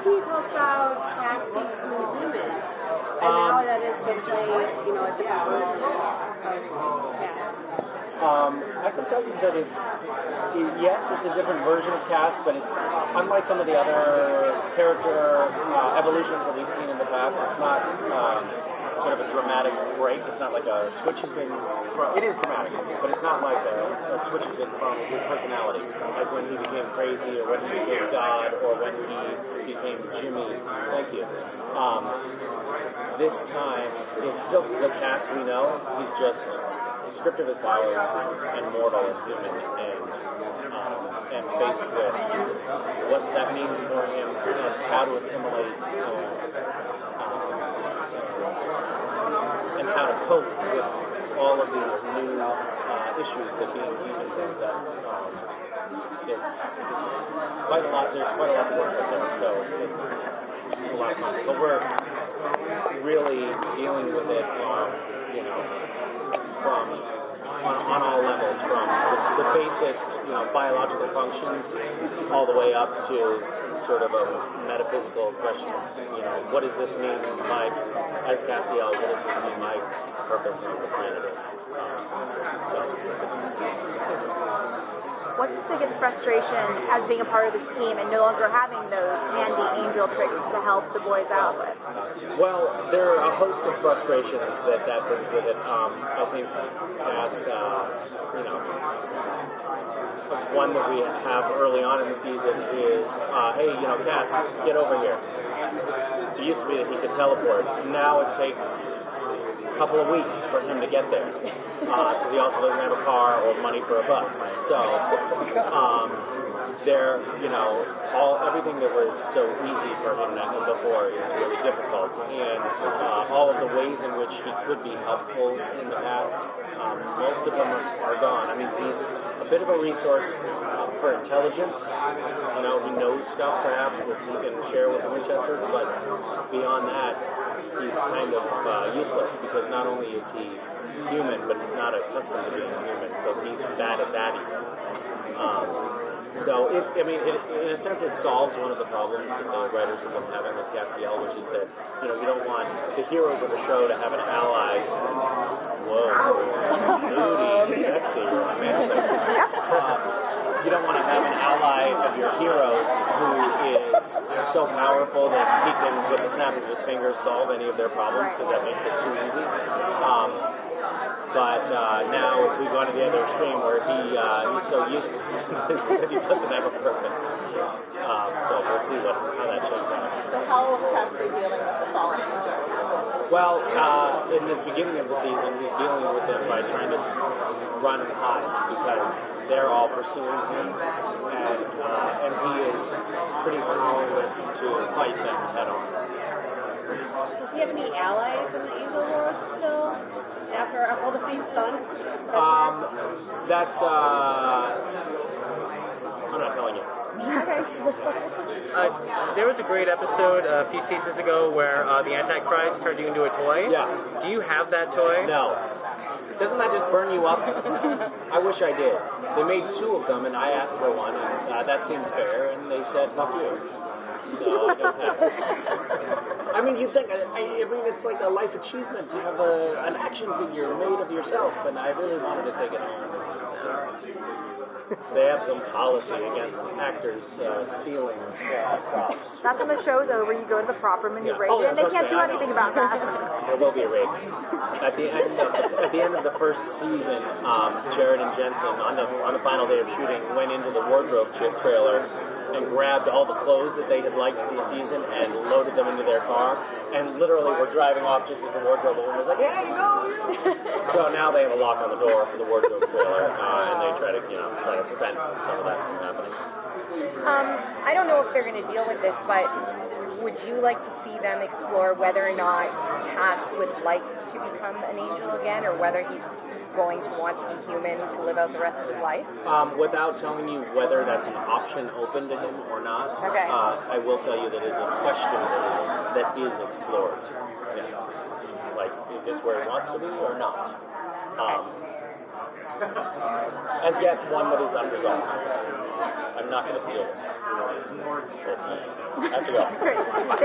can you tell us about Cass becoming human? And how that is to play, a different version of Cass. I can tell you that yes, it's a different version of Cass, but it's unlike some of the other character evolutions that we've seen in the past. It's not sort of a dramatic break. It's not like a switch has been thrown. It is dramatic, but it's not like a switch has been thrown with his personality, like when he became crazy, or when he became God, or when he became Jimmy. Thank you. This time, it's still the Cass we know. He's just stripped of his powers and mortal and human, and faced with what that means for him and how to assimilate and how to cope with all of these new issues that being human brings up. It's quite a lot. There's quite a lot to work with there, so it's a lot of fun. But we're really dealing with it, from on all levels, from the basest, biological functions, all the way up to sort of a metaphysical question of, what does this mean, as Castiel, what does this mean my purpose on the planet is? What's his biggest frustration as being a part of this team and no longer having those handy angel tricks to help the boys out with? Well, there are a host of frustrations that brings with it. I think that's, one that we have early on in the season is, hey, Cass, get over here. It used to be that he could teleport. Now it takes a couple of weeks for him to get there, because he also doesn't have a car or money for a bus. So everything that was so easy for him before is really difficult, and all of the ways in which he could be helpful in the past, most of them are gone. I mean, he's a bit of a resource for intelligence. He knows stuff perhaps that he can share with the Winchesters, but beyond that, he's kind of useless, because not only is he human, but he's not accustomed to being human, so he's bad at that even. So, in a sense, it solves one of the problems that the writers have been having with Castiel, which is that, you don't want the heroes of the show to have an ally. Whoa, moody, sexy, romantic. You don't want to have an ally of your heroes who is so powerful that he can, with the snap of his fingers, solve any of their problems, because that makes it too easy. But now we've gone to the other extreme where he's so useless that he doesn't have a purpose. So we'll see how that shakes out. So how will Cass be dealing with the fallen angels? Well, in the beginning of the season, he's dealing with them by trying to run and hide, because they're all pursuing him, and he is pretty powerless to fight them head on. Does he have any allies in the angel world still, after all that he's done? That's, I'm not telling you. Okay. There was a great episode a few seasons ago where the Antichrist turned you into a toy. Yeah. Do you have that toy? No. Doesn't that just burn you up? I wish I did. They made 2 of them, and I asked for one, and that seems fair, and they said, fuck you. So I don't have it. I mean, you'd think, it's like a life achievement to have an action figure made of yourself, and I really wanted to take it home. They have some policy against actors stealing props. That's when the show's over. You go to the prop room and you raid Oh, it, and they trust can't me, do I anything know. about that. There will be a raid. At the end of the first season, Jared and Jensen, on the final day of shooting, went into the wardrobe trailer and grabbed all the clothes that they had liked from the season and loaded them into their car, and literally were driving off just as the wardrobe woman was like, hey, no! So now they have a lock on the door for the wardrobe trailer, and they try to prevent some of that from happening. I don't know if they're going to deal with this, but would you like to see them explore whether or not Cass would like to become an angel again, or whether he's going to want to be human to live out the rest of his life? Without telling you whether that's an option open to him or not, okay. I will tell you that is a question that is explored. Yeah. Like, is this where he wants to be or not? As yet, one that is unresolved. I'm not going to steal this. That's nice. I have to go. Great. Thank